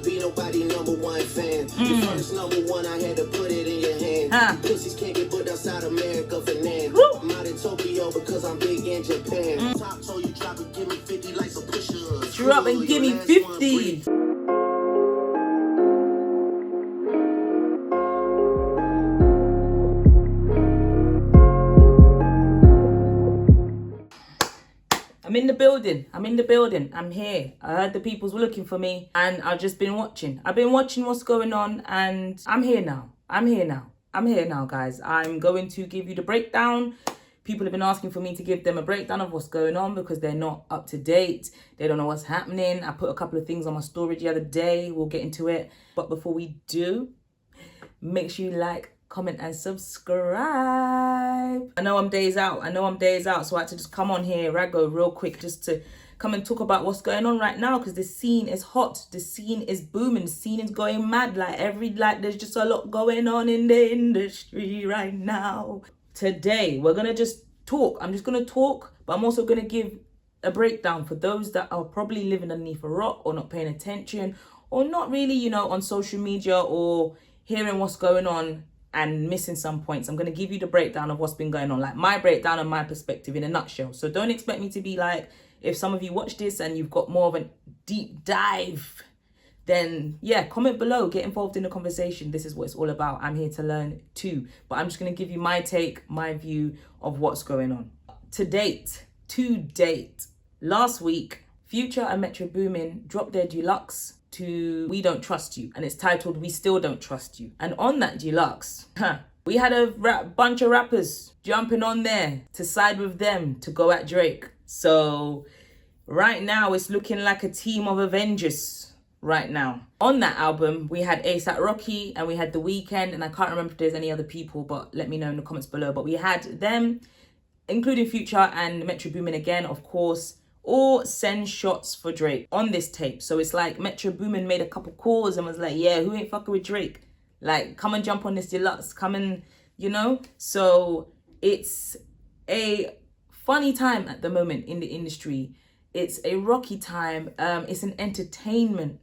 be nobody #1 fan. The first #1, I had to put it in your hand. Pussies can't get put outside America for nan. I'm out in Tokyo because I'm big in Japan. Top told you drop and give me 50 like some push-ups. Drop and give me 50. I'm in the building. I'm here. I heard the peoples were looking for me and I've just been watching. I've been watching what's going on and I'm here now. I'm here now, guys. I'm going to give you the breakdown. People have been asking for me to give them a breakdown of what's going on because they're not up to date. They don't know what's happening. I put a couple of things on my story the other day. We'll get into it. But before we do, make sure you like, comment and subscribe. I know I'm days out, so I had to just come on here, Rago, real quick, just to come and talk about what's going on right now, because the scene is hot, the scene is booming, the scene is going mad, there's just a lot going on in the industry right now. Today we're gonna just talk. I'm just gonna talk, but I'm also gonna give a breakdown for those that are probably living underneath a rock or not paying attention or not really, on social media or hearing what's going on and missing some points. I'm going to give you the breakdown of what's been going on, like my breakdown and my perspective in a nutshell. So don't expect me to be like, if some of you watch this and you've got more of a deep dive, then yeah, comment below, get involved in the conversation. This is what it's all about. I'm here to learn too, but I'm just going to give you my take, my view of what's going on. To date, last week, Future and Metro Boomin dropped their deluxe to We Don't Trust You, and it's titled We Still Don't Trust You. And on that deluxe, we had a bunch of rappers jumping on there to side with them to go at Drake. So right now it's looking like a team of Avengers right now. On that album we had A$AP Rocky and we had The Weeknd, and I can't remember if there's any other people, but let me know in the comments below. But we had them, including Future and Metro Boomin again, of course, or send shots for Drake on this tape. So it's like Metro Boomin made a couple calls and was like, yeah, who ain't fucking with Drake? Like, come and jump on this deluxe, come and, So it's a funny time at the moment in the industry. It's a rocky time. It's an entertaining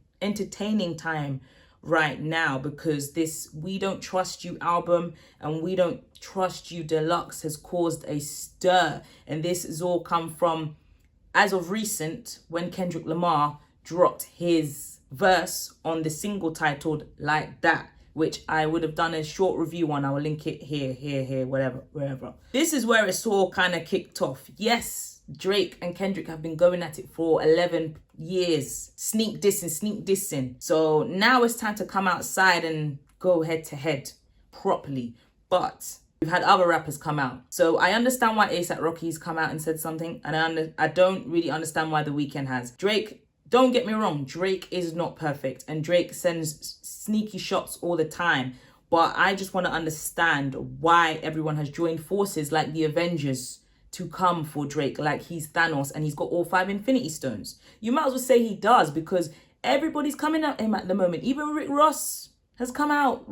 time right now, because this We Don't Trust You album and We Don't Trust You deluxe has caused a stir. And this has all come from, as of recent, when Kendrick Lamar dropped his verse on the single titled Like That, which I would have done a short review on. I will link it here, wherever. This is where it's all kind of kicked off. Yes, Drake and Kendrick have been going at it for 11 years. Sneak dissing. So now it's time to come outside and go head to head properly. But we've had other rappers come out. So I understand why A$AP Rocky's come out and said something, and I don't really understand why The Weeknd has. Drake, don't get me wrong, Drake is not perfect, and Drake sends sneaky shots all the time. But I just want to understand why everyone has joined forces like the Avengers to come for Drake, like he's Thanos and he's got all 5 Infinity Stones. You might as well say he does, because everybody's coming at him at the moment. Even Rick Ross has come out.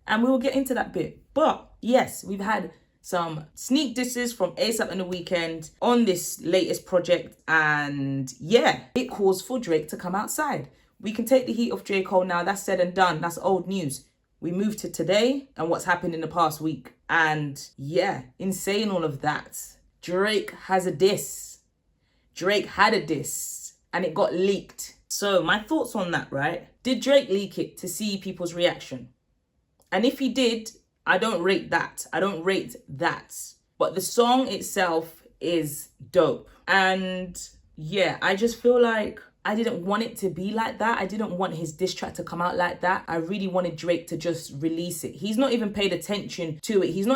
And we will get into that bit. But yes, we've had some sneak disses from A$AP and The Weeknd on this latest project. And yeah, it calls for Drake to come outside. We can take the heat off J. Cole now. That's said and done. That's old news. We move to today and what's happened in the past week. And yeah, in saying all of that, Drake has a diss. Drake had a diss and it got leaked. So my thoughts on that, right? Did Drake leak it to see people's reaction? And if he did, I don't rate that. But the song itself is dope. And yeah, I just feel like I didn't want it to be like that. I didn't want his diss track to come out like that. I really wanted Drake to just release it. He's not even paid attention to it. He's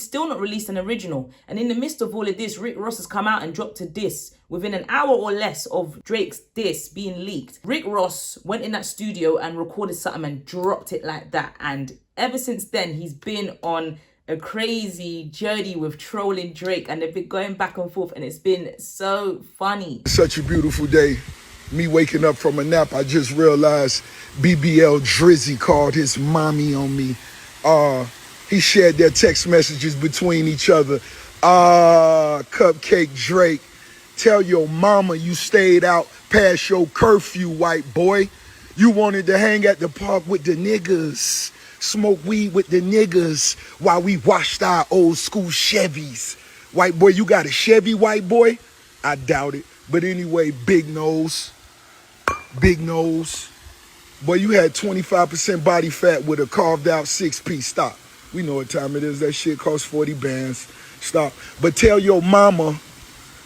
still not released an original. And in the midst of all of this, Rick Ross has come out and dropped a diss within an hour or less of Drake's diss being leaked. Rick Ross went in that studio and recorded something and dropped it like that. And ever since then, he's been on a crazy journey with trolling Drake, and they've been going back and forth, and it's been so funny. Such a beautiful day. Me waking up from a nap, I just realized BBL Drizzy called his mommy on me. He shared their text messages between each other. Cupcake Drake, tell your mama you stayed out past your curfew, white boy. You wanted to hang at the park with the niggas, smoke weed with the niggas while we washed our old school Chevys. White boy, you got a Chevy, white boy? I doubt it. But anyway, big nose. Big nose. Boy, you had 25% body fat with a carved out 6-piece. Stop. We know what time it is. That shit costs 40 bands. Stop. But tell your mama,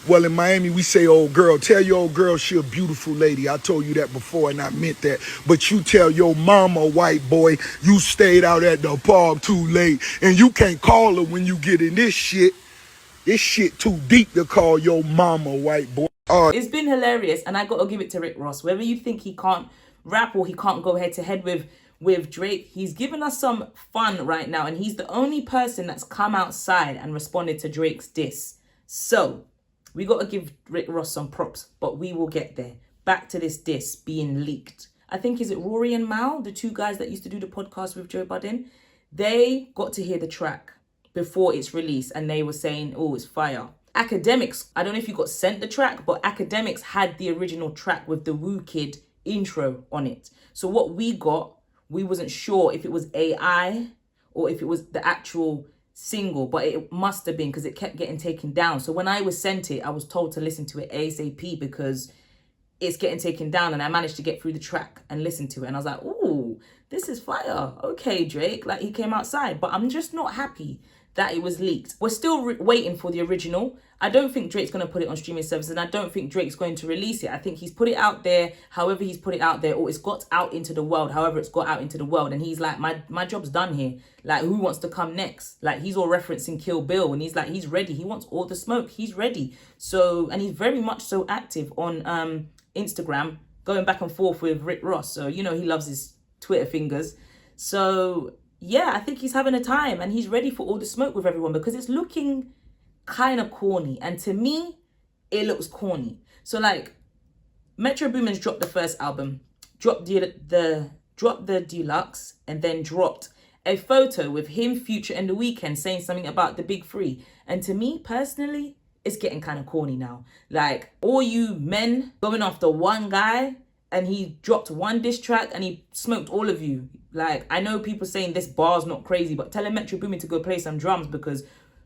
well, in Miami, we say old girl. Tell your old girl she a beautiful lady. I told you that before, and I meant that. But you tell your mama, white boy, you stayed out at the park too late. And you can't call her when you get in this shit. This shit too deep to call your mama, white boy. It's been hilarious, and I gotta give it to Rick Ross. Whether you think he can't rap or he can't go head to head with Drake, he's given us some fun right now, and he's the only person that's come outside and responded to Drake's diss. So we got to give Rick Ross some props, but we will get there. Back to this diss being leaked. I think, is it Rory and Mal, the two guys that used to do the podcast with Joe Budden? They got to hear the track before its release, and they were saying, oh, it's fire. Academics, I don't know if you got sent the track, but Academics had the original track with the Woo Kid intro on it. So what we got, we wasn't sure if it was AI or if it was the actual single, but it must have been, because it kept getting taken down. So when I was sent it, I was told to listen to it ASAP because it's getting taken down, and I managed to get through the track and listen to it, and I was like, ooh, this is fire. Okay, Drake, like, he came outside. But I'm just not happy that it was leaked. We're still waiting for the original. I don't think Drake's going to put it on streaming services, and I don't think Drake's going to release it. I think he's put it out there however he's put it out there, or it's got out into the world however it's got out into the world, and he's like, my job's done here. Like, who wants to come next? Like, he's all referencing Kill Bill, and he's like, he's ready. He wants all the smoke. He's ready. So, and he's very much so active on Instagram, going back and forth with Rick Ross. So, you know, he loves his Twitter fingers. So yeah, I think he's having a time, and he's ready for all the smoke with everyone, because it's looking kind of corny. And to me, it looks corny. So like, Metro Boomin's dropped the first album, dropped the deluxe, and then dropped a photo with him, Future, and The Weeknd saying something about the big three. And to me personally, it's getting kind of corny now. Like, all you men going after one guy, and he dropped one diss track and he smoked all of you. Like, I know people saying this bar's not crazy, but tell Metro Boomin to go play some drums, because,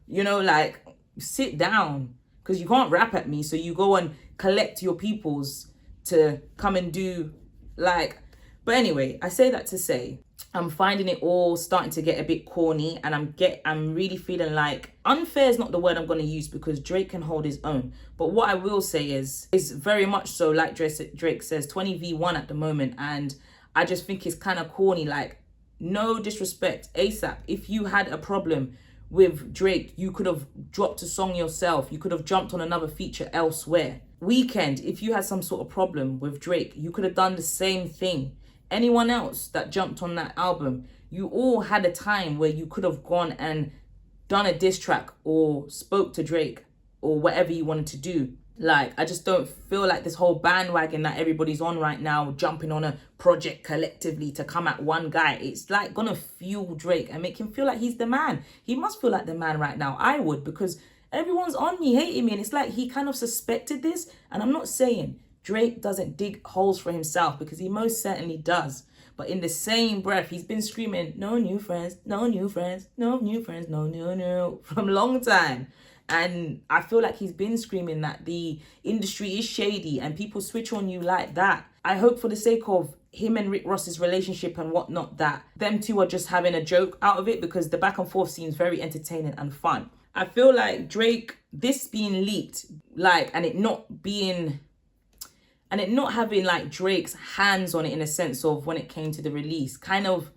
you know, like, sit down, because you can't rap at me. So you go and collect your peoples to come and do, like. But anyway, I say that to say, I'm finding it all starting to get a bit corny, and I'm really feeling like, unfair is not the word I'm going to use, because Drake can hold his own. But what I will say is very much so, like Drake says, 20v1 at the moment, and I just think it's kind of corny. Like, no disrespect, ASAP, if you had a problem with Drake, you could have dropped a song yourself. You could have jumped on another feature elsewhere. Weeknd, if you had some sort of problem with Drake, you could have done the same thing. Anyone else that jumped on that album, you all had a time where you could have gone and done a diss track or spoke to Drake or whatever you wanted to do. Like, I just don't feel like this whole bandwagon that everybody's on right now, jumping on a project collectively to come at one guy, it's like gonna fuel Drake and make him feel like he's the man. He must feel like the man right now. I would, because everyone's on me, hating me, and it's like he kind of suspected this. And I'm not saying Drake doesn't dig holes for himself, because he most certainly does. But in the same breath, he's been screaming, no new friends, no new friends, no new friends, no, from a long time. And I feel like he's been screaming that the industry is shady and people switch on you like that. I hope, for the sake of him and Rick Ross's relationship and whatnot, that them two are just having a joke out of it, because the back and forth seems very entertaining and fun. I feel like Drake, this being leaked, like, and it not having like Drake's hands on it, in a sense of when it came to the release, kind of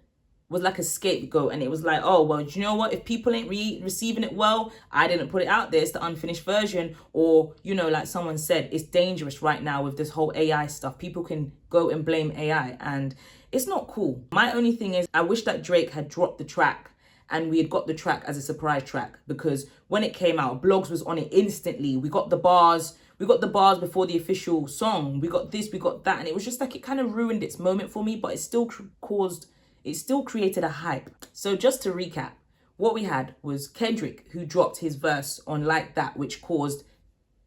was like a scapegoat. And it was like, oh, well, do you know what? If people ain't receiving it well, I didn't put it out there. It's the unfinished version. Or, you know, like someone said, it's dangerous right now with this whole AI stuff. People can go and blame AI, and it's not cool. My only thing is, I wish that Drake had dropped the track and we had got the track as a surprise track, because when it came out, Blogs was on it instantly. We got the bars before the official song. We got this, we got that. And it was just like, it kind of ruined its moment for me, but it still created a hype. So just to recap, what we had was Kendrick, who dropped his verse on Like That, which caused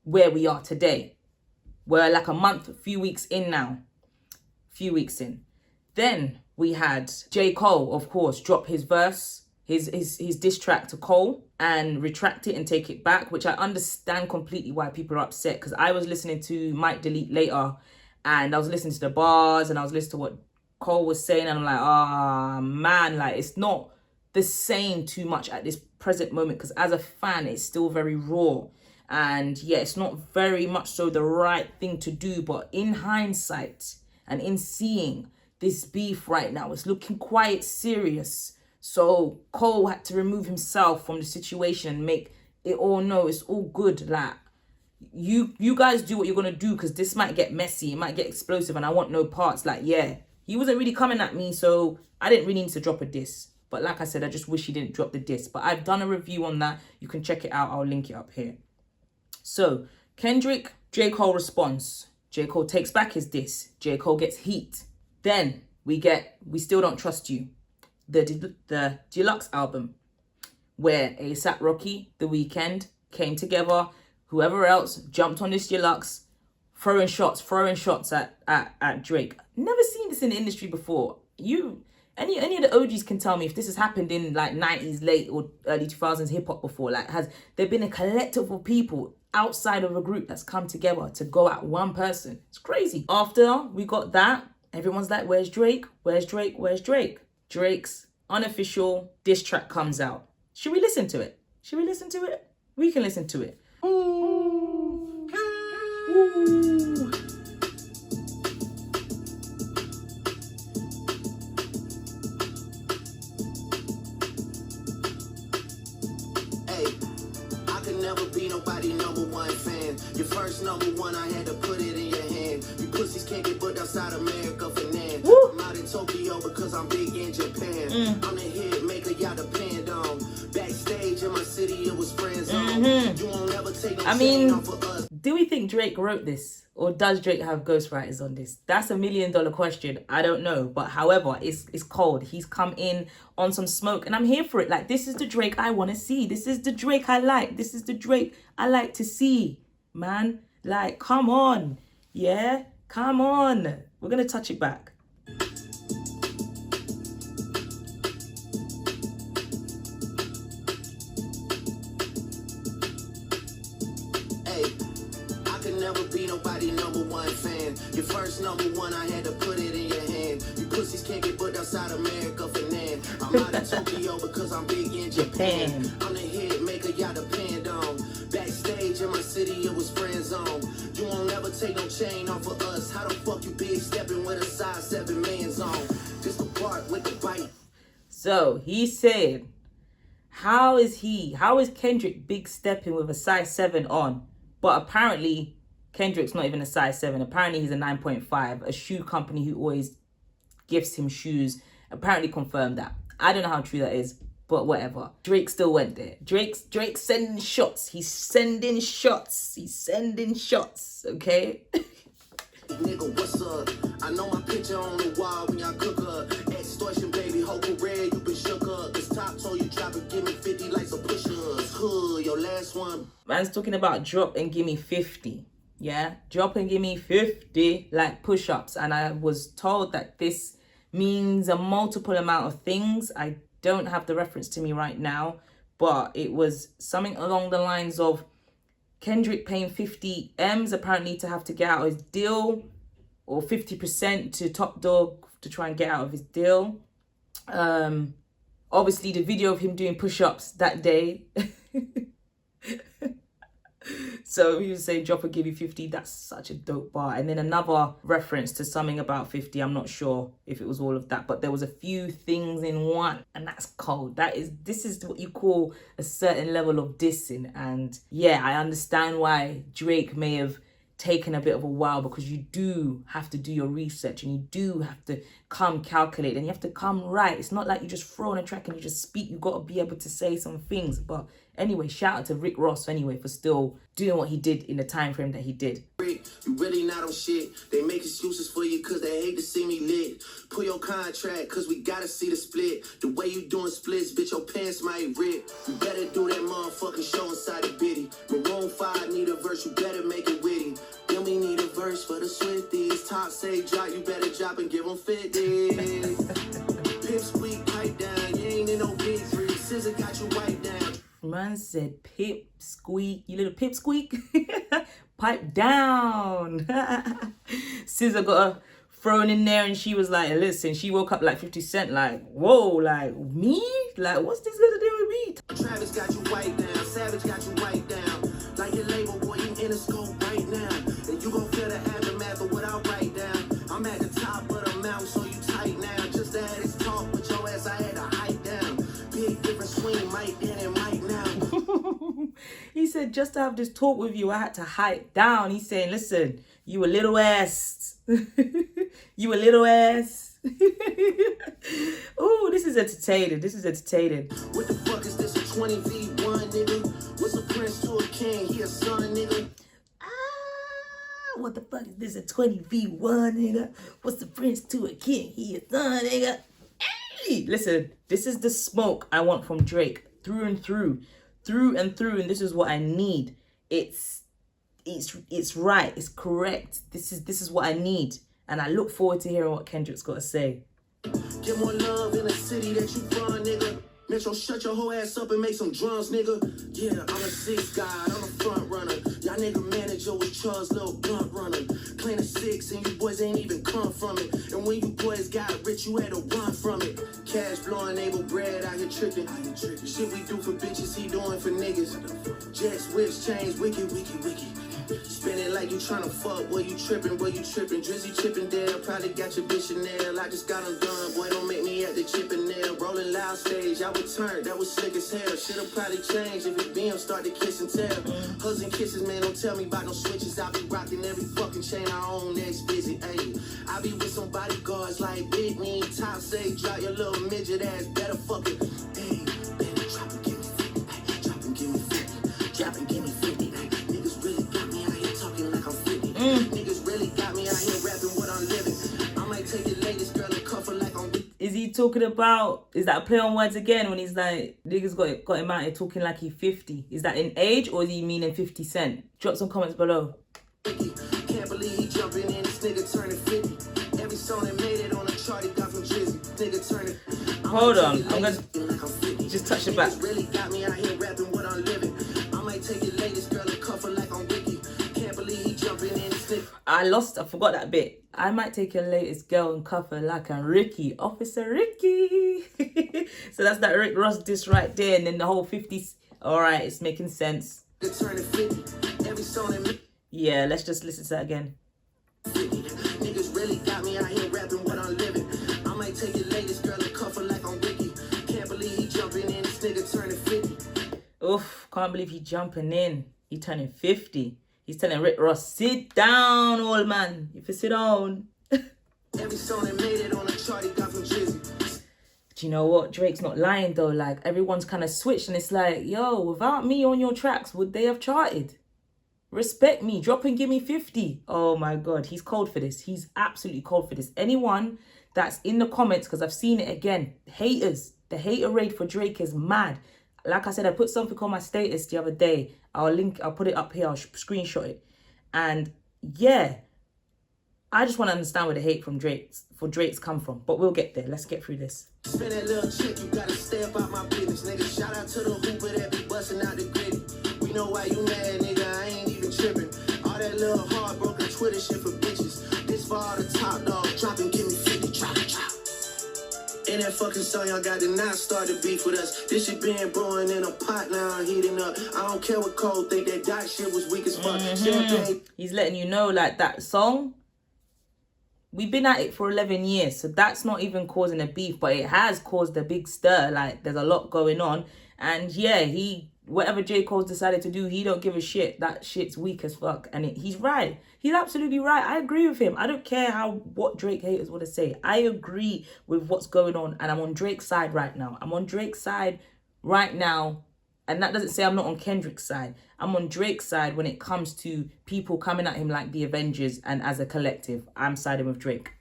where we are today. We're like a few weeks in now. Few weeks in. Then we had J. Cole, of course, drop his verse, his diss track to Cole, and retract it and take it back, which I understand completely why people are upset, because I was listening to Might Delete Later, and I was listening to the bars, and I was listening to what Cole was saying, and I'm like, ah, man, like, it's not the same too much at this present moment, because as a fan, it's still very raw. And yeah, it's not very much so the right thing to do, but in hindsight and in seeing this beef right now, it's looking quite serious. So Cole had to remove himself from the situation and make it all know it's all good. Like, you guys do what you're gonna do, because this might get messy, it might get explosive, and I want no parts. Like, yeah, he wasn't really coming at me, so I didn't really need to drop a diss. But like I said, I just wish he didn't drop the diss. But I've done a review on that. You can check it out. I'll link it up here. So Kendrick, J. Cole response. J. Cole takes back his diss. J. Cole gets heat. Then we get We Still Don't Trust You, the deluxe album, where A$AP Rocky, The Weeknd came together. Whoever else jumped on this deluxe, throwing shots at Drake. Never seen this in the industry before. Any of the OGs can tell me if this has happened in like 90s, late or early 2000s hip hop before. Like, has there been a collective of people outside of a group that's come together to go at one person? It's crazy. After we got that, everyone's like, where's Drake? Where's Drake? Where's Drake? Drake's unofficial diss track comes out. Should we listen to it? Should we listen to it? We can listen to it. Ooh. Ooh. Never be nobody #1 fan. Your first #1, I had to put it in your hand. You pussies can't get booked outside America for nan. I'm out in Tokyo because I'm big in Japan. I'm the hit maker y'all depend on. Backstage in my city, it was friend zone. You won't ever take no chain off of us. Do we think Drake wrote this? Or does Drake have ghostwriters on this? That's $1 million question. I don't know. But however, it's cold. He's come in on some smoke, and I'm here for it. Like, this is the Drake I want to see. This is the Drake I like. This is the Drake I like to see, man. Like, come on. Yeah? Come on. We're going to touch it back. Never be nobody #1 fan. Your first #1, I had to put it in your hand. You pussies can't get booked outside America for nan. I'm out in Tokyo because I'm big in Japan. I'm the hit maker y'all depend on. Backstage in my city, it was friend zone. You won't ever take no chain off of us. How the fuck you big stepping with a size 7 man's on? Just the part with the bite. So he said, how is Kendrick big stepping with a size 7 on? But apparently Kendrick's not even a size 7. Apparently he's a 9.5. A shoe company who always gifts him shoes apparently confirmed that. I don't know how true that is, but whatever. Drake still went there. Drake's sending shots. He's sending shots. He's sending shots, okay? Nigga, what's up? I know my picture on the wall when y'all cook up. Extortion, baby, whole career, you been shook up. This top told you drop and give me 50 like some push-ups. Hood, your last one. Man's talking about drop and give me 50. Yeah, drop and give me 50 like push-ups. And I was told that this means a multiple amount of things. I don't have the reference to me right now, but it was something along the lines of Kendrick paying 50 M's apparently to have to get out of his deal, or 50% to Top Dog to try and get out of his deal. Obviously the video of him doing push-ups that day. So he was saying drop and give you 50. That's such a dope bar. And then another reference to something about 50. I'm not sure if it was all of that, but there was a few things in one, and that's cold. This is what you call a certain level of dissing. And yeah, I understand why Drake may have taken a bit of a while, because you do have to do your research and you do have to come calculate and you have to come right. It's not like you just throw on a track and you just speak. You got to be able to say some things. But anyway, shout out to Rick Ross anyway for still doing what he did in the time frame that he did. You really not on shit. They make excuses for you because they hate to see me lit. Pull your contract because we gotta see the split. The way you doing splits, bitch, your pants might rip. You better do that motherfucking show inside the bitty. Maroon 5 need a verse, you better make it witty. Then we need a verse. verse for the Swifties. Top say drop, you better drop and give them 50. Pip squeak, pipe down. You ain't in no big three. Scissor got you wiped down. Man said pip squeak, you little pip squeak. Pipe down. Scissor got her thrown in there and she was like, listen, she woke up like 50 Cent, like, whoa, like, me? Like, what's this gonna do with me? Travis got you wiped down. Savage got you wiped down. Like your label, boy, you in a scope right now. And you gon' feel the aftermath of what I write down. I'm at the top of the mountain, so you tight now. Just to have this talk with your ass, I had to hike down. Big difference between Mike then and Mike now. He said, just to have this talk with you, I had to hike down. He's saying, listen, you a little ass. You a little ass. Oh, this is entertaining. This is entertaining. What the fuck is this, a 20v1, nigga? What's a prince to a king? He a son, nigga. What the fuck is this, a 20v1, nigga? What's the prince to a king? He a son, nigga. Hey! Listen, this is the smoke I want from Drake. Through and through. Through and through, and this is what I need. It's right. It's correct. This is what I need, and I look forward to hearing what Kendrick's got to say. Get more love in the city that you from, nigga. Metro, shut your whole ass up and make some drums, nigga. Yeah, I'm a six guy, I'm a front runner. Y'all nigga manager was Charles' little blunt runner. Playing a six and you boys ain't even come from it. And when you boys got rich, you had to run from it. Cash blowing, able bread out here tripping. Shit we do for bitches, he doing for niggas. Jets, whips, chains, wicked, wicked, wicked. Spin it like you tryna fuck, boy, you trippin', Drizzy Chippendale, probably got your bitch Chanel. I just got them done, boy, don't make me at the Chippendale. Rolling loud stage, I would turn, that was slick as hell. Shit'll probably change if it BM start to kiss and tell. Hugs and kisses, man, don't tell me about no switches. I be rocking every fucking chain I own next visit, ayy. I be with some bodyguards like Whitney. Top say, drop your little midget ass, better fuck it. Ayy, better drop and give me 50, ayy, drop and give me 50, drop and give me 50, ayy. Niggas really got me out here talking like I'm 50. Niggas really got me out here rapping what I'm living. I might take your latest girl and cuff her like I'm... Is he talking about, is that a play on words again when he's like, niggas got him out here talking like he's 50? Is that in age or is he meaning 50 Cent? Drop some comments below. Can't believe he jumping in, this nigga turning 50. Every song that made it on the chart, he got from Drizzy. Nigga turning... Hold on, I'm gonna just touch the back. Really got me out here rapping what I'm living. I might take your latest girl and cuff her like I'm Ricky. Can't believe he jumping in, this nigga... I forgot that bit. I might take your latest girl and cuff her like I'm Ricky. Officer Ricky. So that's that Rick Ross diss right there. And then the whole 50s. Alright, it's making sense. Turning 50. Every song that... Yeah, let's just listen to that again. Niggas really got me out here rapping what I'm living. I might take your latest girl and cuff her like I'm Ricky. Can't believe he jumping in, this nigga turning 50. Oof, can't believe he jumping in. He turning 50. He's telling Rick Ross, sit down, old man. If you sit down. Every song that made it on the chart, he got from Drizzy. Do you know what? Drake's not lying though. Like, everyone's kind of switched and it's like, yo, without me on your tracks, would they have charted? Respect me. Drop and give me 50. Oh my God. He's cold for this. He's absolutely cold for this. Anyone that's in the comments, because I've seen it again, haters, the hater raid for Drake is mad. Like I said, I put something on my status the other day. I'll put it up here. I'll screenshot it. And yeah, I just want to understand where the hate from Drake's come from. But we'll get there. Let's get through this. Spin that little chick, you gotta stay up out my business, nigga. Shout out to the hooper that be busting out the gritty. We know why you mad, nigga. I ain't even tripping. All that little heartbroken Twitter shit for bitches. This for all the top dogs. Drop and give me 50. Drop. In that fucking song, y'all got to not start the beef with us. This shit been brewing in a pot, now I'm heating up. I don't care what Cole think, that dot shit was weak as fuck. He's letting you know, like, that song, we've been at it for 11 years, so that's not even causing a beef, but it has caused a big stir. Like, there's a lot going on. And yeah, whatever J. Cole's decided to do, he don't give a shit. That shit's weak as fuck. And he's right. He's absolutely right. I agree with him. I don't care what Drake haters want to say. I agree with what's going on. And I'm on Drake's side right now. I'm on Drake's side right now. And that doesn't say I'm not on Kendrick's side. I'm on Drake's side when it comes to people coming at him like the Avengers and as a collective. I'm siding with Drake.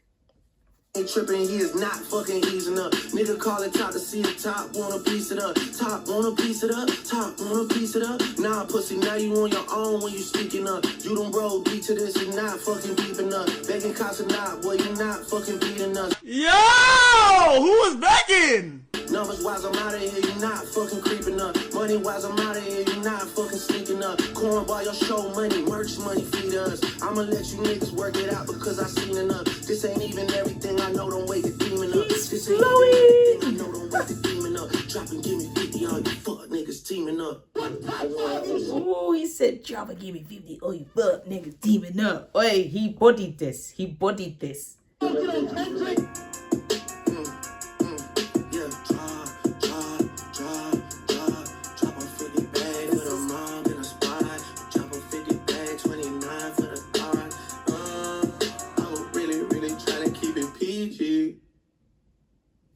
Ain't tripping, he is not fucking easing up. Nigga call it top to see the top, wanna piece it up. Top, wanna piece it up. Top, wanna piece it up. Nah, pussy, now you on your own when you speaking up. You done roll deep to this, you not fucking peeping up. Begging cops or not, boy, you not fucking beating us. Yo! Who was begging? Numbers wise, I'm out of here, you not fucking creeping up. Money wise, I'm out of here, you not fucking sneaking up. Corn by your show money, merch money, feed us. I'ma let you niggas work it out because I seen enough. This ain't even everything I know, don't wake the demon up. This ain't even everything I know, don't wake the demon up. Drop and give me 50, all you fuck niggas teaming up. Oh, he said, drop and give me 50, oh you fuck niggas teaming up. Oi, he bodied this. He bodied this.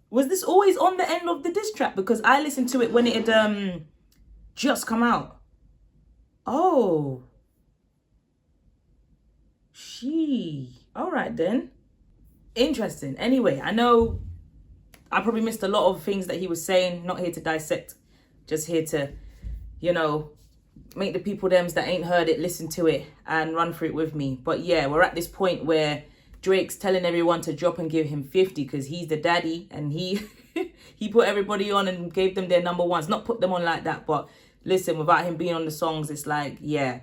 Was this always on the end of the diss track? Because I listened to it when it had just come out. Oh. All right then. Interesting. Anyway, I know I probably missed a lot of things that he was saying. Not here to dissect. Just here to, you know, make the people that ain't heard it listen to it and run through it with me. But yeah, we're at this point where Drake's telling everyone to drop and give him 50 because he's the daddy and he he put everybody on and gave them their number ones. Not put them on like that, but listen, without him being on the songs, it's like, yeah,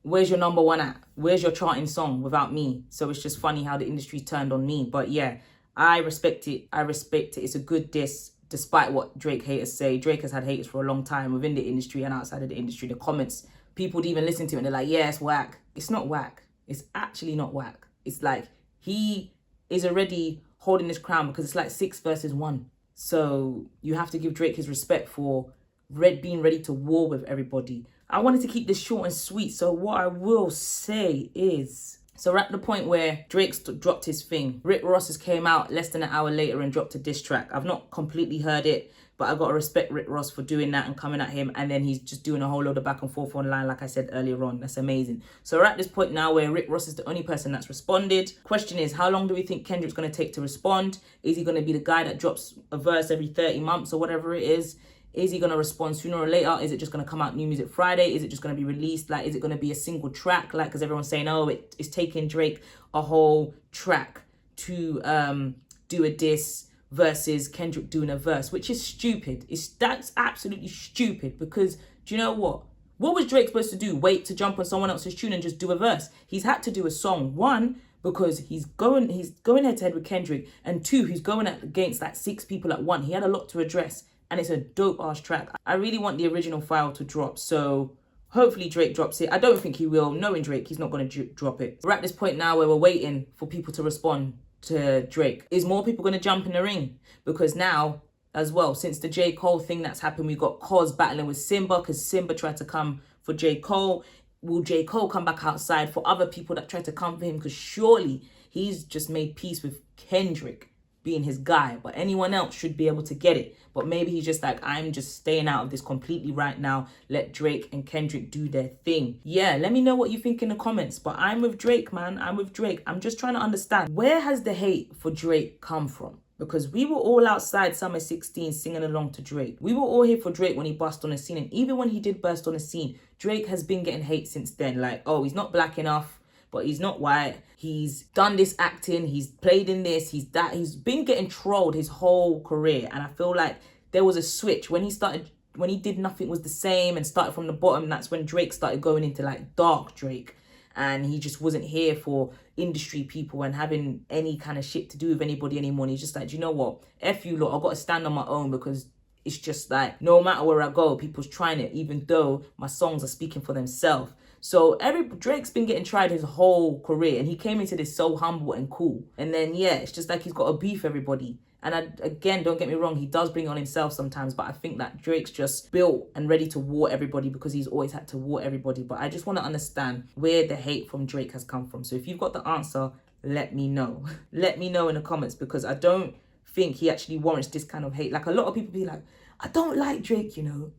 where's your number one at? Where's your charting song without me? So it's just funny how the industry turned on me. But yeah, I respect it. I respect it. It's a good diss, despite what Drake haters say. Drake has had haters for a long time within the industry and outside of the industry. The comments, people would even listen to it and they're like, yeah, it's whack. It's not whack. It's actually not whack. It's like he is already holding this crown because it's like 6 versus 1. So you have to give Drake his respect for being ready to war with everybody. I wanted to keep this short and sweet. So what I will say is, so we're at the point where Drake's dropped his thing. Rick Ross has came out less than an hour later and dropped a diss track. I've not completely heard it, but I got to respect Rick Ross for doing that and coming at him. And then he's just doing a whole load of back and forth online, like I said earlier on. That's amazing. So we're at this point now where Rick Ross is the only person that's responded. Question is, how long do we think Kendrick's going to take to respond? Is he going to be the guy that drops a verse every 30 months or whatever it is? Is he going to respond sooner or later? Is it just going to come out New Music Friday? Is it just going to be released? Like, is it going to be a single track? Like, because everyone's saying, oh, it's taking Drake a whole track to do a diss versus Kendrick doing a verse, which is stupid. That's absolutely stupid because do you know what? What was Drake supposed to do? Wait to jump on someone else's tune and just do a verse? He's had to do a song. 1, because he's going head to head with Kendrick, and 2, he's going against like 6 people at once. He had a lot to address, and it's a dope ass track. I really want the original file to drop, so hopefully Drake drops it. I don't think he will. Knowing Drake, he's not going to drop it. We're at this point now where we're waiting for people to respond to Drake. Is more people going to jump in the ring? Because now, as well, since the J. Cole thing that's happened, we got Cos battling with Simba because Simba tried to come for J. Cole. Will J. Cole come back outside for other people that tried to come for him? Because surely he's just made peace with Kendrick being his guy, but anyone else should be able to get it. But maybe he's just like, I'm just staying out of this completely right now. Let Drake and Kendrick do their thing. Yeah, let me know what you think in the comments. But I'm with Drake, man. I'm with Drake. I'm just trying to understand, where has the hate for Drake come from? Because we were all outside Summer 16 singing along to Drake. We were all here for Drake when he burst on the scene. And even when he did burst on the scene, Drake has been getting hate since then. Like, oh, he's not black enough, but he's not white. He's done this acting. He's played in this. He's that. He's been getting trolled his whole career. And I feel like there was a switch when he did Nothing Was the Same and started from the bottom. That's when Drake started going into like dark Drake. And he just wasn't here for industry people and having any kind of shit to do with anybody anymore. And he's just like, you know what? F you lot, I've got to stand on my own because it's just like, no matter where I go, people's trying it, even though my songs are speaking for themselves. So Drake's been getting tried his whole career, and he came into this so humble and cool. And then, yeah, it's just like he's got to beef everybody. And again, don't get me wrong, he does bring it on himself sometimes, but I think that Drake's just built and ready to war everybody because he's always had to war everybody. But I just want to understand where the hate from Drake has come from. So if you've got the answer, let me know. Let me know in the comments, because I don't think he actually warrants this kind of hate. Like, a lot of people be like, I don't like Drake, you know.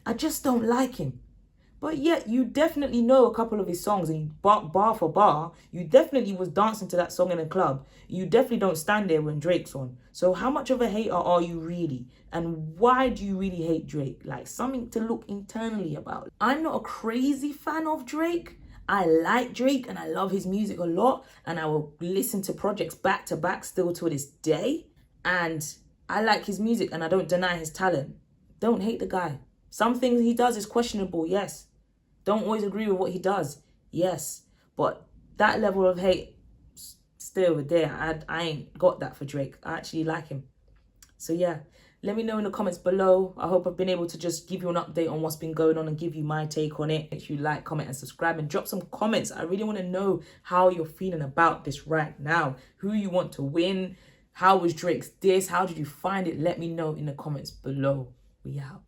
I just don't like him. But yet you definitely know a couple of his songs, and bar for bar, you definitely was dancing to that song in a club. You definitely don't stand there when Drake's on. So how much of a hater are you really? And why do you really hate Drake? Like, something to look internally about. I'm not a crazy fan of Drake. I like Drake and I love his music a lot, and I will listen to projects back to back still to this day. And I like his music and I don't deny his talent. Don't hate the guy. Some things he does is questionable, yes. Don't always agree with what he does, yes. But that level of hate, still there. I ain't got that for Drake. I actually like him. So yeah, let me know in the comments below. I hope I've been able to just give you an update on what's been going on and give you my take on it. Make sure you like, comment, and subscribe, and drop some comments. I really want to know how you're feeling about this right now. Who you want to win? How was Drake's diss? How did you find it? Let me know in the comments below. We out.